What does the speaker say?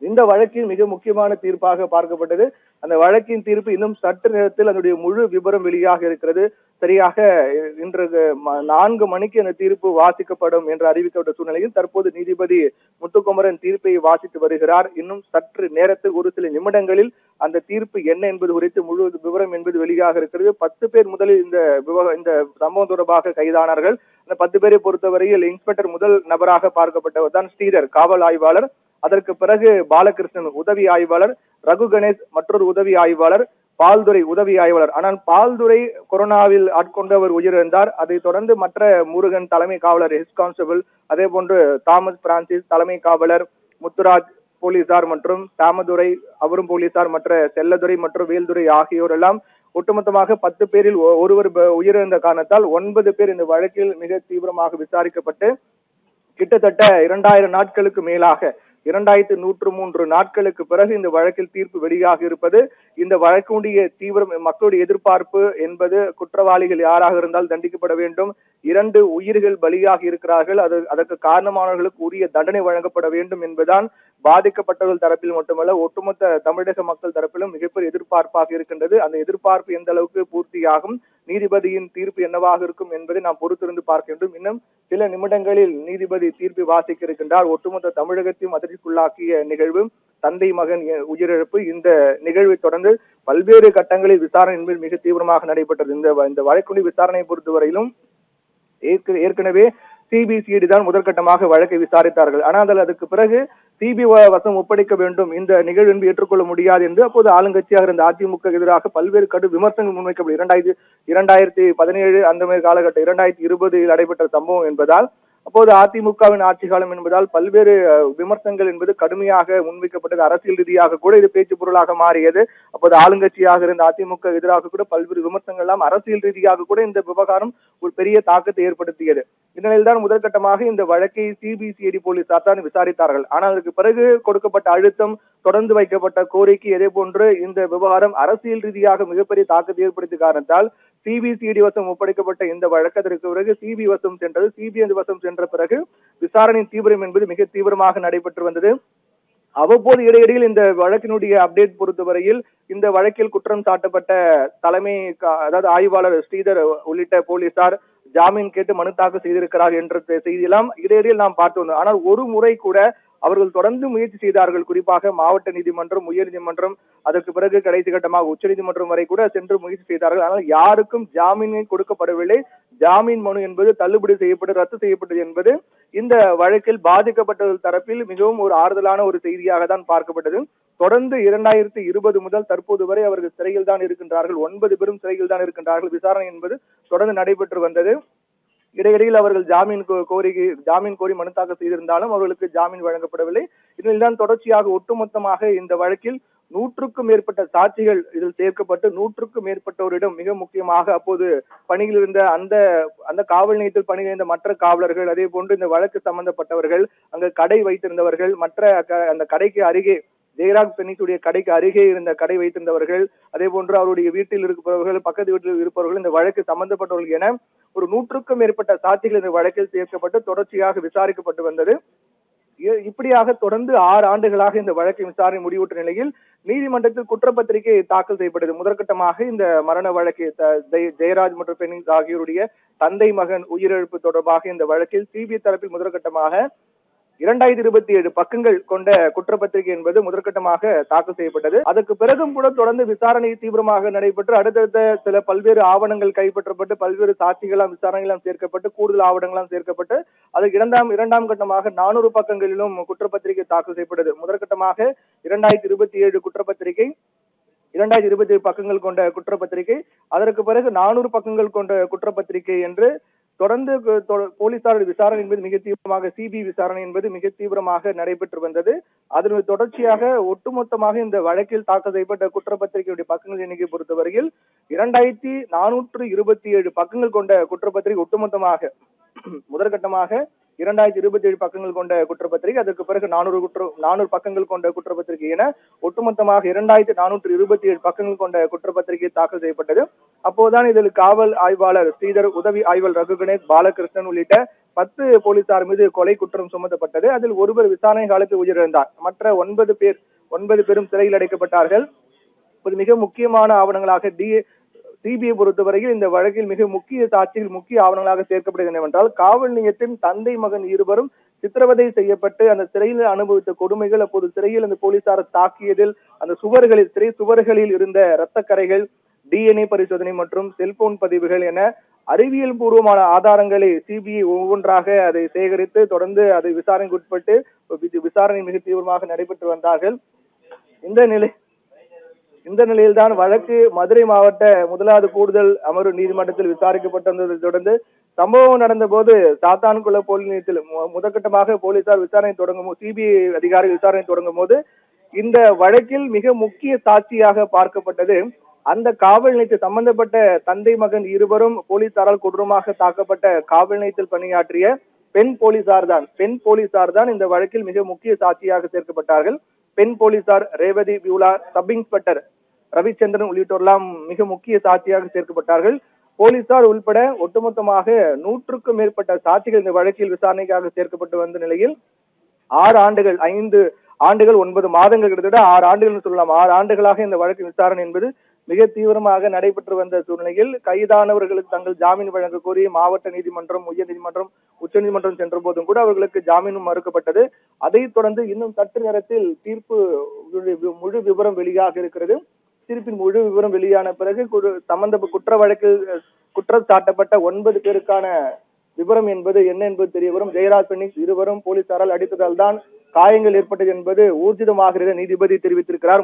இந்த வழக்கில் மிக முக்கியமான தீர்ப்பாக பார்க்கப்பட்டது. அந்த வழக்கின் தீர்ப்பு இன்னும் சற்று நேரத்தில் அதனுடைய முழு விபரம் வெளியாக இருக்கிறது. சரியாக இன்று 4 மணிக்கு அந்த தீர்ப்பு வாசிக்கப்படும் என்று அறிவிக்கப்பட்ட சூழ்நிலையில் தற்போது நீதிபதி முத்துக்குமரன் தீர்ப்பை வாசித்து வருகிறார். இன்னும் சற்று நேரத்தில் ஒரு சில நிமிடங்களில் அந்த தீர்ப்பு என்ன என்பது குறித்து முழு விவரம் என்பது வெளியாக இருக்கிறது. 10 பேர் முதலில் இந்த சம்பவம் தொடர்பாக கைதானார்கள். அந்த 10 பேரை பொறுத்தவரையில் இன்ஸ்பெக்டர் முதல் நபராக பார்க்கப்பட்டவர் தான் ஸ்ரீதர் காவல் ஆய்வாளர். அதற்கு பிறகு பாலகிருஷ்ணன் உதவி ஆய்வாளர், ரகு கணேஷ் மற்றொரு உதவி ஆய்வாளர், பால்துரை உதவி ஆய்வாளர். ஆனால் பால்துரை கொரோனாவில் ஆட்கொண்டவர் உயிரிழந்தார். அதைத் தொடர்ந்து மற்ற முருகன் தலைமை காவலர் ஹெட் கான்ஸ்டபிள், அதே போன்று தாமஸ் பிரான்சிஸ் தலைமை காவலர், முத்துராஜ் போலீசார் மற்றும் தாமதுரை அவரும் போலீசார், மற்ற செல்லதுரை மற்றும் வேல்துரை ஆகியோர் எல்லாம் ஒட்டுமொத்தமாக 10 பேரில் ஒருவர் உயிரிழந்த காரணத்தால் 9 பேர் இந்த வழக்கில் மிக தீவிரமாக விசாரிக்கப்பட்டு கிட்டத்தட்ட 2000 நாட்களுக்கு மேலாக 2103 நாட்களுக்கு பிறகு இந்த வழக்கில் தீர்ப்பு வெளியாக இருப்பது. இந்த வழக்குடைய தீவிரம் மக்களுடைய எதிர்பார்ப்பு என்பது குற்றவாளிகள் யாராக இருந்தால் தண்டிக்கப்பட வேண்டும். 2 உயிர்கள் பலியாக இருக்கிறார்கள். அதற்கு காரணமானவர்களுக்கு உரிய தண்டனை வழங்கப்பட வேண்டும் என்பதுதான் பாதிக்கப்பட்டவர்கள் தரப்பில் மட்டுமல்ல ஒட்டுமொத்த தமிழக மக்கள் தரப்பிலும் மிகப்பெரிய எதிர்பார்ப்பாக இருக்கின்றது. அந்த எதிர்பார்ப்பு எந்த அளவுக்கு பூர்த்தியாகும், நீதிபதியின் தீர்ப்பு என்னவாக இருக்கும் என்பதை நாம் பொறுத்திருந்து பார்க்க வேண்டும். இன்னும் சில நிமிடங்களில் நீதிபதி தீர்ப்பை வாசிக்க இருக்கின்றார். ஒட்டுமொத்த தமிழகத்தையும் அதிர்ச்சிக்குள்ளாக்கிய நிகழ்வு தந்தை மகன் உயிரிழப்பு. இந்த நிகழ்வை தொடர்ந்து பல்வேறு கட்டங்களில் விசாரணை என்பது மிக தீவிரமாக நடைபெற்றது. இந்த வழக்குடைய விசாரணையை பொறுத்தவரையிலும் ஏற்கனவே சிபிசிஐடி தான் முதற்கட்டமாக வழக்கை விசாரித்தார்கள். ஆனால் அதுக்கு பிறகு சிபிஐ வசம் ஒப்படைக்க வேண்டும், இந்த நிகழ்வு ஏற்றுக்கொள்ள முடியாது என்று அப்போது ஆளுங்கட்சியாக இருந்த அதிமுக எதிராக பல்வேறு கடும் விமர்சனங்கள் முன்வைக்கப்படும். 2017 அந்த மாதிரி காலகட்டம் 2020 நடைபெற்ற சம்பவம் என்பதால் அப்போது அதிமுகவின் ஆட்சி காலம் என்பதால் பல்வேறு விமர்சனங்கள் என்பது கடுமையாக முன்வைக்கப்பட்டது. அரசியல் ரீதியாக கூட இது பேச்சு பொருளாக மாறியது. அப்போது ஆளுங்கட்சியாக இருந்த அதிமுக எதிராக கூட பல்வேறு விமர்சனங்கள் எல்லாம் அரசியல் ரீதியாக கூட இந்த விவகாரம் ஒரு பெரிய தாக்கத்தை ஏற்படுத்தியது. இந்நிலையில்தான் முதற்கட்டமாக இந்த வழக்கை சிபிசிஐடி போலீசார் தான் விசாரித்தார்கள். ஆனால் அதற்கு பிறகு கொடுக்கப்பட்ட அழுத்தம், தொடர்ந்து வைக்கப்பட்ட கோரிக்கை, இதே போன்று இந்த விவகாரம் அரசியல் ரீதியாக மிகப்பெரிய தாக்கத்தை ஏற்படுத்திய காரணத்தால் சிபிசிஐடி வசம் ஒப்படைக்கப்பட்ட இந்த வழக்கத்திற்கு பிறகு சிபி வசம் சென்றது. சிபிஐ வசம் சென்ற பிறகு விசாரணையின் தீவிரம் என்பது மிக தீவிரமாக நடைபெற்று வந்தது. அவ்வப்போது இடையிடையில் இந்த வழக்கினுடைய அப்டேட் பொறுத்தவரையில் இந்த வழக்கில் குற்றம் சாட்டப்பட்ட தலைமை அதாவது ஆய்வாளர் ஸ்ரீதர் உள்ளிட்ட போலீசார் ஜாமீன் கேட்டு மனு தாக்கல் செய்திருக்கிறார்கள் என்ற செய்தியெல்லாம் இடையிடையில் நாம் பார்த்து வந்தோம். ஆனால் ஒரு முறை கூட அவர்கள் தொடர்ந்து முயற்சி செய்தார்கள். குறிப்பாக மாவட்ட நீதிமன்றம், உயர் நீதிமன்றம், அதற்கு பிறகு கடைசி கட்டமாக உச்ச நீதிமன்றம் வரை கூட சென்று முயற்சி செய்தார்கள். ஆனால் யாருக்கும் ஜாமீன் கொடுக்கப்படவில்லை. ஜாமீன் மனு என்பது தள்ளுபடி செய்யப்பட்டு ரத்து செய்யப்பட்டது என்பது இந்த வழக்கில் பாதிக்கப்பட்டவர்கள் தரப்பில் மிகவும் ஒரு ஆறுதலான ஒரு செய்தியாக தான் பார்க்கப்பட்டது. தொடர்ந்து 2020 முதல் தற்போது வரை அவர்கள் சிறையில் தான் இருக்கின்றார்கள். 9 பேரும் சிறையில் தான் இருக்கின்றார்கள். விசாரணை என்பது தொடர்ந்து நடைபெற்று வந்தது. இடையிடையில் அவர்கள் ஜாமீன் கோரி மனு தாக்கல் செய்திருந்தாலும் அவர்களுக்கு ஜாமீன் வழங்கப்படவில்லை. இதனில்தான் தொடர்ச்சியாக ஒட்டுமொத்தமாக இந்த வழக்கில் 100க்கும் மேற்பட்ட சாட்சிகள் இதில் சேர்க்கப்பட்டு 100க்கும் மேற்பட்டோரிடம் மிக முக்கியமாக அப்போது பணியில் இருந்த அந்த காவல் நிலையத்தில் பணியில் இருந்த மற்ற காவலர்கள், அதே போன்று இந்த வழக்கு சம்பந்தப்பட்டவர்கள், அங்கு கடை வைத்திருந்தவர்கள், மற்ற அந்த கடைக்கு அருகே ஜெயராஜ் பெண்ணிக்குடைய கடைக்கு அருகே இருந்த கடை வைத்திருந்தவர்கள், அதே போன்று அவருடைய வீட்டில் இருப்பவர்கள், பக்கத்து வீட்டில் இருப்பவர்கள், இந்த வழக்கு சம்பந்தப்பட்டவர்கள் என ஒரு 100க்கும் மேற்பட்ட சாட்சிகள் இந்த வழக்கில் சேர்க்கப்பட்டு தொடர்ச்சியாக விசாரிக்கப்பட்டு வந்தது. இப்படியாக தொடர்ந்து 6 ஆண்டுகளாக இந்த வழக்கின் விசாரணை முடிவுற்ற நிலையில் நீதிமன்றத்தில் குற்றப்பத்திரிகை தாக்கல் செய்யப்பட்டது. முதற்கட்டமாக இந்த மரண வழக்கு ஜெயராஜ் மற்றும் பெண்ணி ஆகியோருடைய தந்தை மகன் உயிரிழப்பு தொடர்பாக இந்த வழக்கில் சிபிஐ தரப்பில் முதற்கட்டமாக 2027 பக்கங்கள் கொண்ட குற்றப்பத்திரிகை என்பது முதற்கட்டமாக தாக்கல் செய்யப்பட்டது. அதற்கு பிறகும் கூட தொடர்ந்து விசாரணை தீவிரமாக நடைபெற்று அடுத்தடுத்த சில பல்வேறு ஆவணங்கள் கைப்பற்றப்பட்டு பல்வேறு சாட்சிகளாம் விசாரணைகளாம் சேர்க்கப்பட்டு கூடுதல் ஆவணங்களாம் சேர்க்கப்பட்டு அதுக்கு இரண்டாம் கட்டமாக 400 பக்கங்களிலும் குற்றப்பத்திரிகை தாக்கல் செய்யப்பட்டது. முதற்கட்டமாக 2027 குற்றப்பத்திரிகை, 2027 பக்கங்கள் கொண்ட குற்றப்பத்திரிகை, அதற்கு பிறகு 400 பக்கங்கள் கொண்ட குற்றப்பத்திரிகை என்று தொடர்ந்து போலீசார் விசாரணை என்பது மிக தீவிரமாக சிபிஐ விசாரணை என்பது மிக தீவிரமாக நடைபெற்று வந்தது. அதன் தொடர்ச்சியாக ஒட்டுமொத்தமாக இந்த வழக்கில் தாக்கல் செய்யப்பட்ட குற்றப்பத்திரிகையுடைய பக்கங்கள் எண்ணிக்கை பொறுத்தவரையில் 2427 பக்கங்கள் கொண்ட குற்றப்பத்திரிகை ஒட்டுமொத்தமாக முதற்கட்டமாக 2027 பக்கங்கள் கொண்ட குற்றப்பத்திரிகை, அதற்கு பிறகு 400 பக்கங்கள் கொண்ட குற்றப்பத்திரிகை என ஒட்டுமொத்தமாக 2427 பக்கங்கள் கொண்ட குற்றப்பத்திரிகை தாக்கல் செய்யப்பட்டது. அப்போதுதான் இதில் காவல் ஆய்வாளர் ஸ்ரீதர், உதவி ஆய்வாளர் ரகு கணேஷ், பாலகிருஷ்ணன் உள்ளிட்ட 10 போலீசார் மீது கொலை குற்றம் சுமத்தப்பட்டது. அதில் ஒருவர் விசாரணை காலத்தில் உயிரிழந்தார். மற்ற 9 பேரும் சிறையில் அடைக்கப்பட்டார்கள். இது மிக முக்கியமான ஆவணங்களாக சிபிஐ பொறுத்தவரையில் இந்த வழக்கில் மிக முக்கிய சாட்சிகள், முக்கிய ஆவணங்களாக சேர்க்கப்படுகிறது என்னவென்றால், காவல் நிலையத்தின் தந்தை மகன் இருவரும் சித்திரவதை செய்யப்பட்டு அந்த சிறையில் அனுபவித்த கொடுமைகள், அப்போது சிறையில் அந்த போலீசார் தாக்கியதில் அந்த சிறை சுவர்களில் இருந்த இரத்தக்கரைகள், DNA பரிசோதனை மற்றும் செல்போன் பதிவுகள் என அறிவியல் பூர்வமான ஆதாரங்களை சிபிஐ ஒவ்வொன்றாக அதை சேகரித்து தொடர்ந்து அதை விசாரணைக்கு உட்பட்டு விசாரணை மிக தீவிரமாக நடைபெற்று வந்தார்கள். இந்த நிலையில்தான் வழக்கு மதுரை மாவட்ட 1வது கூடுதல் அமர்வு நீதிமன்றத்தில் விசாரிக்கப்பட்டதை தொடர்ந்து சம்பவம் நடந்த போது சாத்தான்குளம் போலீஸ் நிலையத்தில் முதற்கட்டமாக போலீசார் விசாரணை சிபிஐ அதிகாரிகள் விசாரணை தொடங்கும் போது இந்த வழக்கில் மிக முக்கிய சாட்சியாக பார்க்கப்பட்டது அந்த காவல் நிலையத்தில் சம்பந்தப்பட்ட தந்தை மகன் இருவரும் போலீசாரால் கொடூரமாக தாக்கப்பட்ட காவல் நிலையத்தில் பணியாற்றிய பெண் போலீசார் தான் இந்த வழக்கில் மிக முக்கிய சாட்சியாக சேர்க்கப்பட்டார்கள். பெண் போலீசார் ரேவதி பியூலா, சப் இன்ஸ்பெக்டர் ரவிச்சந்திரன் உள்ளிட்டோரெல்லாம் மிக முக்கிய சாட்சியாக சேர்க்கப்பட்டார்கள். போலீசார் உள்பட ஒட்டுமொத்தமாக 100க்கும் மேற்பட்ட சாட்சிகள் இந்த வழக்கில் விசாரணைக்காக சேர்க்கப்பட்டு வந்த நிலையில் 5 ஆண்டுகள் 9 மாதங்கள், கிட்டத்தட்ட 6 ஆண்டுகள் சொல்லலாம். 6 ஆண்டுகளாக இந்த வழக்கு விசாரணை என்பது மிக தீவிரமாக நடைபெற்று வந்த சூழ்நிலையில் கைதானவர்களுக்கு தங்கள் ஜாமீன் வழங்க கோரி மாவட்ட நீதிமன்றம், உயர்நீதிமன்றம், உச்சநீதிமன்றம் சென்ற போதும் கூட அவர்களுக்கு ஜாமீனும் மறுக்கப்பட்டது. அதைத் தொடர்ந்து இன்னும் சற்று நேரத்தில் தீர்ப்பு முழு விவரம் வெளியாக இருக்கிறது. தீர்ப்பின் முழு விவரம் வெளியான பிறகு குற்ற வழக்கில் குற்றம் சாட்டப்பட்ட 9 பேருக்கான விவரம் என்பது என்ன என்பது தெரிய வரும். ஜெயராஜ் பெனிக்ஸ் இருவரும் போலீசாரால் அடித்ததால் தான் காயங்கள் ஏற்பட்டது என்பது ஊர்ஜிதமாகிறது நீதிபதி தெரிவித்திருக்கிறார்.